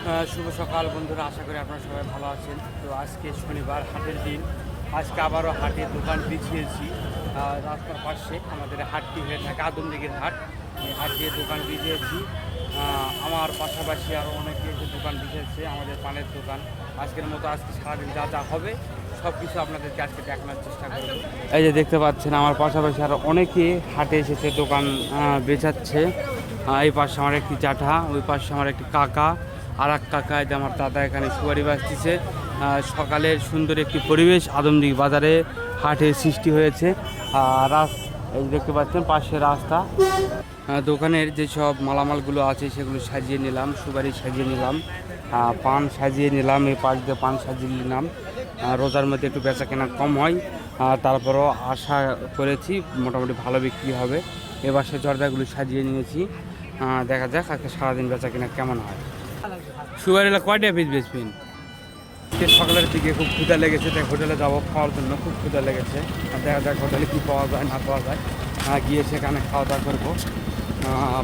শুভ সকাল বন্ধুরা, আশা করি আপনারা সবাই ভালো আছেন। তো আজকে শনিবার, হাটের দিন। আজকে আবারও হাটে দোকান বিছিয়েছি রাস্তার পাশে। আমাদের হাটটি হয়ে থাকে আদমদিঘির হাট। এই হাট দিয়ে দোকান বিছিয়েছি। আমার পাশাপাশি আরও অনেকে এসে দোকান বিছিয়েছে, আমাদের পানের দোকান। আজকের মতো আজকে সারাদিন যা যা হবে সব কিছু আপনাদেরকে আজকে দেখানোর চেষ্টা করব। এই যে দেখতে পাচ্ছেন, আমার পাশাপাশি আরও অনেকে হাটে এসেছে, দোকান বেচাচ্ছে। এই পাশে আমার একটি জ্যাঠা, ওই পাশে আমার একটি কাকা, আর এক কাকা, এই যে আমার দাদা এখানে সুপারি বাজতেছে। সকালের সুন্দর একটি পরিবেশ আদমদিঘি বাজারে হাটে সৃষ্টি হয়েছে। আর এই যে দেখতে পাচ্ছেন পাশে রাস্তা। দোকানের যেসব মালামালগুলো আছে সেগুলো সাজিয়ে নিলাম, সুপারি সাজিয়ে নিলাম, পান সাজিয়ে নিলাম, এই পাশ দিয়ে পান সাজিয়ে নিলাম। রোজার মধ্যে একটু বেচা কেনা কম হয়, তারপরও আশা করেছি মোটামুটি ভালো বিক্রি হবে। এবার সে জর্দাগুলো সাজিয়ে নিয়েছি, দেখা যাক আজকে সারাদিন বেচা কেনা কেমন হয়। সুপারিলা কয়টা পিস বেচবেন? সকালের দিকে খুব ক্ষুধা লেগেছে, তাই হোটেলে যাবো খাওয়ার জন্য। খুব ক্ষুধা লেগেছে, দেখা যাক হোটেলে কী পাওয়া যায় না পাওয়া যায়। গিয়ে সেখানে খাওয়া দাওয়া করবো।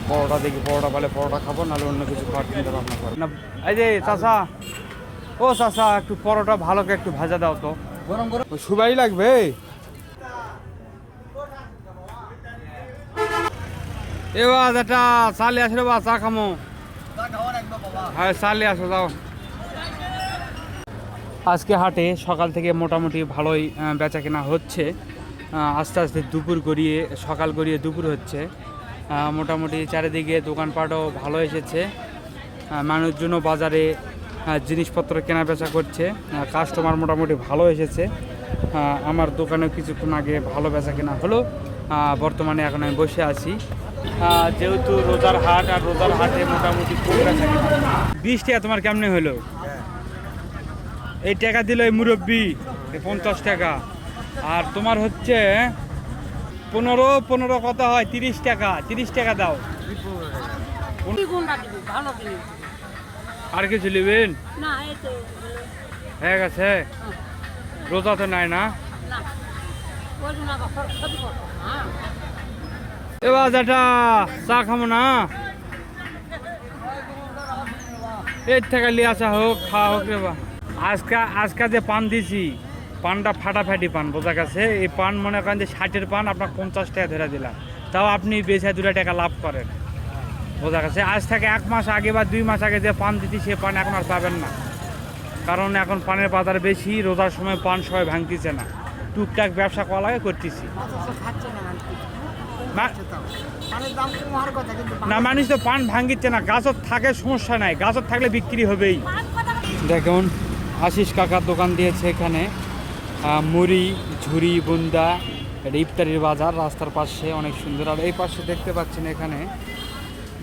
পরোটা দেখি, পরোটা পালে পরোটা খাবো, নাহলে অন্য কিছু খাওয়ার চিন্তা ভাবনা করবো না। এই যে চাচা, ও চাচা, একটু পরোটা ভালো করে একটু ভাজা দাও তো, গরম গরম। সুপারি লাগবে? এবার এটা চালে আসলে বা চা খামো। হ্যাঁ চালে আসো, যাও। আজকে হাটে সকাল থেকে মোটামুটি ভালোই বেচা কেনা হচ্ছে। আস্তে আস্তে দুপুর গড়িয়ে, সকাল গড়িয়ে দুপুর হচ্ছে। মোটামুটি চারিদিকে দোকানপাটও ভালো এসেছে, মানুষজনও বাজারে জিনিসপত্র কেনা বেচা করছে। কাস্টমার মোটামুটি ভালো এসেছে। আমার দোকানেও কিছুক্ষণ আগে ভালো বেচা কেনা হলো। বর্তমানে এখন আমি বসে আছি, যেহেতু রোজার হাট, আর রোজার হাটে মোটামুটি খুব বেচা কেনা। 20 টাকা তোমার কেমনে হলো? এই টাকা দিল এই মুরব্বি, 50 টাকা। আর তোমার হচ্ছে 15 কত হয়? 30 টাকা। 30 টাকা দাও। আর কিছু নেবেন? হয়ে গেছে, রোজা তো নাই না। এবার যেটা চা খাবো না, এর থেকে লিয়ে আসা হোক, খাওয়া হোক। রে বা, আজকে যে পান দিছি, পানটা ফাটাফাটি পান, বোঝা গেছে। এই পান মনে করেন যে 60-এর পান আপনার 50 টাকা ধরে দিলাম, তাও আপনি বেশি 2 টাকা লাভ করেন, বোঝা গেছে। আজ থেকে 1 মাস আগে বা 2 মাস আগে যে পান দিতি, সে পান এখন আর পাবেন না, কারণ এখন পানের বাজার বেশি। রোজার সময় পান সবাই ভাঙতিছে না, টুকটাক ব্যবসা করা লাগে করতেছি না। মানুষ তো পান ভাঙিচ্ছে না, গাছত থাকে সমস্যা নাই, গাছত থাকলে বিক্রি হবেই। দেখুন আশিস কাকার দোকান দিয়েছে এখানে, মুড়ি, ঝুড়ি, বুন্দা। এটা ইফতারির বাজার, রাস্তার পাশে অনেক সুন্দর। আর এই পাশে দেখতে পাচ্ছেন এখানে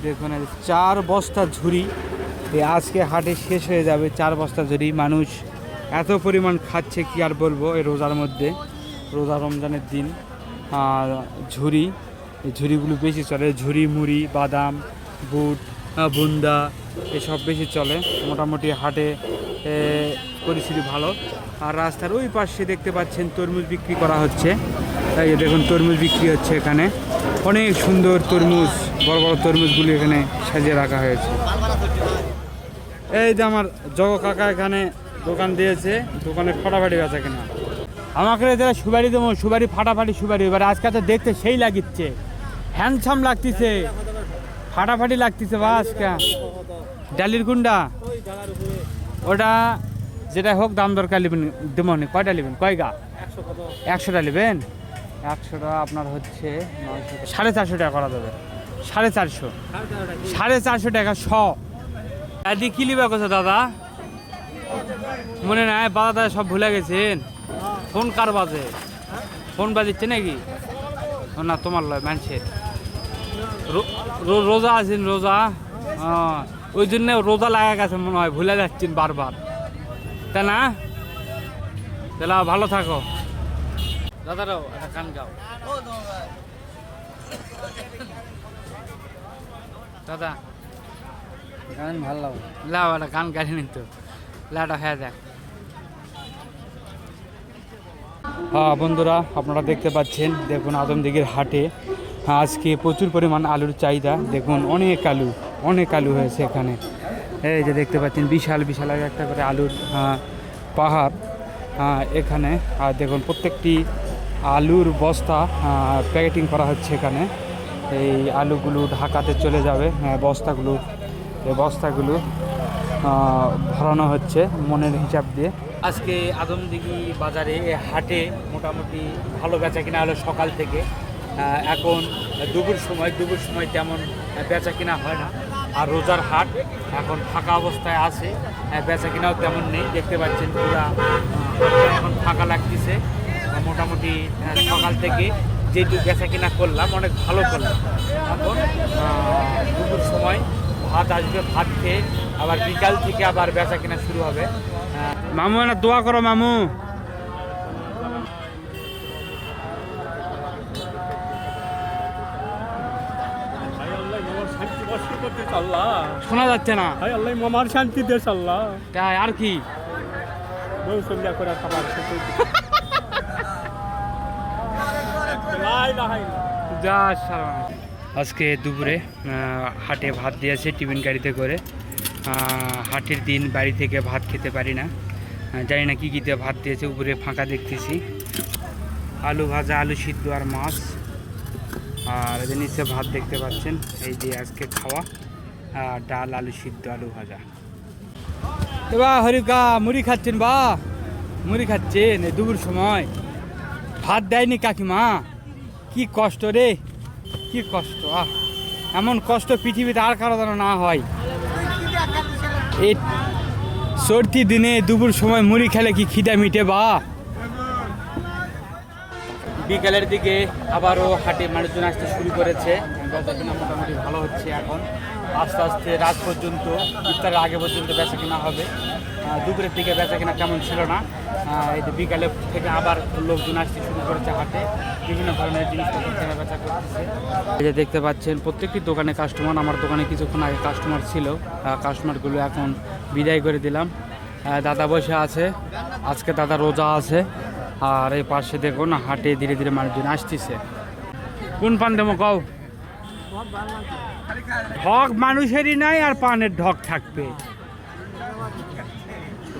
দেখুন 4 বস্তা ঝুড়ি। আজকে হাটে শেষ হয়ে যাবে 4 বস্তা ঝুড়ি। মানুষ এত পরিমাণ খাচ্ছে কি আর বলবো, এই রোজার মধ্যে, রোজা রমজানের দিন। আর ঝুড়ি, এই ঝুড়িগুলো বেশি চলে। ঝুড়ি, মুড়ি, বাদাম, বুট, বুন্দা এসব বেশি চলে। মোটামুটি হাটে পরিস্থিতি ভালো। আর রাস্তার ওই পাশে দেখতে পাচ্ছেন তরমুজ বিক্রি করা হচ্ছে। তাই দেখুন তরমুজ বিক্রি হচ্ছে এখানে, অনেক সুন্দর তরমুজ, বড় বড় তরমুজগুলি এখানে সাজিয়ে রাখা হয়েছে। এই যে আমার জগ কাকা এখানে দোকান দিয়েছে, দোকানে ফাটাফাটি বেচা কেনা। আমাকে যারা সুপারি দেবো, সুপারি ফাটাফাটি সুপারি। এবার আজকে তো দেখতে সেই লাগিচ্ছে, হ্যান্ডসাম লাগতেছে, ফাটাফাটি লাগতেছে। বা আজকে ডালির গুন্ডা, ওটা যেটা হোক দাম দরকার নেবেন, দেবেন। কয়টা নেবেন? কয় গা? 100টা নেবেন? 100টা আপনার হচ্ছে 450 টাকা করা যাবে। 450 টাকা 100। এদি কি লিবা কথা দাদা? মনে নাই? বাবা সব ভুলে গেছেন। ফোন কার বাজে? ফোন বাজিচ্ছে নাকি? না তোমার লয়, মানুষের। রোজা আছেন, রোজা, ওই জন্য রোজা লাগা গেছে মনে হয়, ভুলে যাচ্ছেন বারবার, তাই না? তাহলে ভালো থাকো দাদারাও, একটা গান গাও দাদা। গান ভালো লাগো, লাও একটা গান গাড়ি নিত, লাটা হয়ে যাক। বন্ধুরা আপনারা দেখতে পাচ্ছেন, দেখুন আদমদিঘির হাটে আজকে প্রচুর পরিমাণ আলুর চাহিদা। দেখুন অনেক আলু হয়েছে এখানে। এই যে দেখতে পাচ্ছেন বিশাল বিশাল একটা করে আলুর পাহাড় এখানে। আর দেখুন প্রত্যেকটি আলুর বস্তা প্যাকেটিং করা হচ্ছে এখানে। এই আলুগুলো ঢাকাতে চলে যাবে, বস্তাগুলো এই বস্তাগুলো ভরানো হচ্ছে মনের হিসাব দিয়ে। আজকে আদমদিঘি বাজারে হাটে মোটামুটি ভালো বেচা কিনা হলো সকাল থেকে। এখন দুপুর সময় তেমন বেচা কিনা হয় না। আর রোজার হাট এখন ফাঁকা অবস্থায় আছে, বেচা কিনাও তেমন নেই। দেখতে পাচ্ছেন পুরা এখন ফাঁকা লাগতেছে। মোটামুটি সকাল থেকে যেটুকু বেচা কিনা করলাম অনেক ভালো করলাম। এখন দুপুর সময় ভাত আসবে, ভাত খেয়ে আবার বিকাল থেকে আবার বেচা কিনা শুরু হবে। মামু না দোয়া করো মামু। শোনা যাচ্ছে না। আল্লাহ মামার শান্তি দেশ আল্লাহ। তাই আর কি আজকে দুপুরে হাটে ভাত দিয়েছে টিফিন গাড়িতে করে। হাটের দিন বাড়ি থেকে ভাত খেতে পারি না, জানি না কী কী দিয়ে ভাত দিয়েছে। উপরে ফাঁকা দেখতেছি, আলু ভাজা, আলু সিদ্ধ আর মাছ। আর এদের নিচে ভাত দেখতে পাচ্ছেন। এই যে আজকে খাওয়া ডাল, আলু সিদ্ধ, আলু ভাজা। এবার হরিকা মুড়ি খাচ্ছেন বা মুড়ি খাচ্ছেন এই দুপুর সময়? ভাত দেয়নি কাকিমা, কি কষ্ট রে, কি কষ্ট। এমন কষ্ট পৃথিবীতে আর কারো যেন না হয়। এই সর্দি দিনে দুপুর সময় মুড়ি খেলে কি খিদা মিটে বা? বিকালের দিকে আবারও হাটে মানুষজন আসতে শুরু করেছে। বেচাকেনা মোটামুটি ভালো হচ্ছে। এখন আস্তে আস্তে রাত পর্যন্ত, ইফতারের আগে পর্যন্ত বেচাকেনা হবে। দুপুরের দিকে বেচাকেনা তেমন ছিল না। এই যে বিকালে থেকে আবার লোকজন আসতে শুরু করেছে হাটে, বিভিন্ন ধরনের জিনিসপত্র কেনা বেচা করতেছে। এই যে দেখতে পাচ্ছেন প্রত্যেকটি দোকানে কাস্টমার। আমার দোকানে কিছুক্ষণ আগে কাস্টমার ছিল, কাস্টমারগুলো এখন বিদায় করে দিলাম। দাদা বসে আছে, আজকে দাদা রোজা আছে। আর এই পাশে দেখুন হাটে ধীরে ধীরে মানুষজন আসতেছে। কোন পান দেবো কও? ঢক মানুষেরই নাই, আর পানের ঢক থাকবে।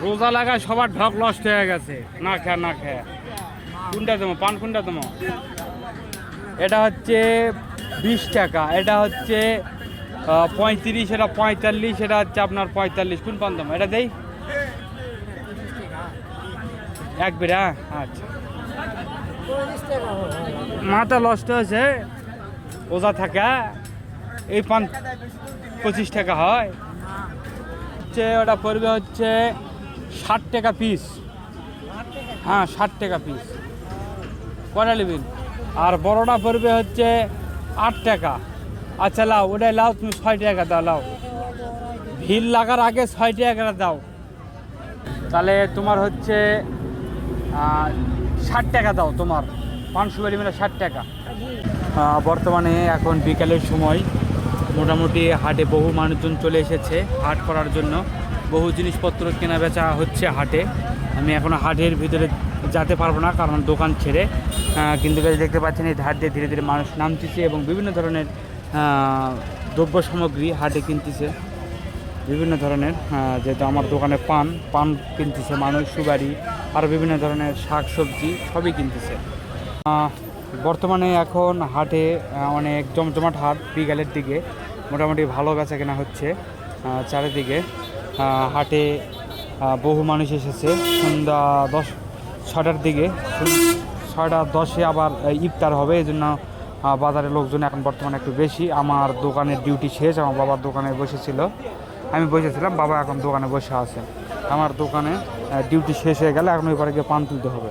রোজা লাগায় সবার ঢক নষ্ট হয়ে গেছে, না খেয়ে না খেয়ে। কোনটা দেবো পান, কোনটা দেবো? এটা হচ্ছে 20 টাকা, এটা হচ্ছে 35, এটা 45, এটা হচ্ছে আপনার 45। কোন পান দেবো? এটা দেই এক বিরা। আচ্ছা, মাথা নষ্ট হয়েছে ওজা থাকা। এই পান 25 টাকা হয়। হচ্ছে ওটা পড়বে হচ্ছে 60 টাকা পিস। হ্যাঁ 60 টাকা পিস। কটা নেবেন? আর বড়টা পড়বে হচ্ছে 8 টাকা। আচ্ছা লাও, ওটাই লাও, তুমি 6 টাকা দাও। লাও, ভিড় লাগার আগে 6 টাকা দাও। তাহলে তোমার হচ্ছে 60 টাকা দাও। তোমার পান সুপারি মিলে 60 টাকা। বর্তমানে এখন বিকালের সময় মোটামুটি হাটে বহু মানুষজন চলে এসেছে হাট করার জন্য। বহু জিনিসপত্র কেনা বেচা হচ্ছে হাটে। আমি এখনও হাটের ভিতরে যেতে পারবো না কারণ দোকান ছেড়ে, কিন্তু দেখতে পাচ্ছেন এই হাট দিয়ে ধীরে ধীরে মানুষ নামতেছে এবং বিভিন্ন ধরনের দ্রব্য সামগ্রী হাটে কিনতেছে। বিভিন্ন ধরনের, যেহেতু আমার দোকানে পান কিনতেছে মানুষ, সুপারি, আর বিভিন্ন ধরনের শাক সবজি সবই কিনতেছে। বর্তমানে এখন হাটে অনেক জমজমাট হাট। বিকালের দিকে মোটামুটি ভালো বেচা কেনা হচ্ছে চারিদিকে। হাটে বহু মানুষ এসেছে। সন্ধ্যা 6টার দিকে, 6:10 আবার ইফতার হবে, এই জন্য বাজারের লোকজন এখন বর্তমানে একটু বেশি। আমার দোকানের ডিউটি শেষ, আমার বাবার দোকানে বসেছিল, আমি বসেছিলাম, বাবা এখন দোকানে বসে আছে। আমার দোকানে ডিউটি শেষ হয়ে গেলে এখন ওই পারে গিয়ে পান তুলতে হবে।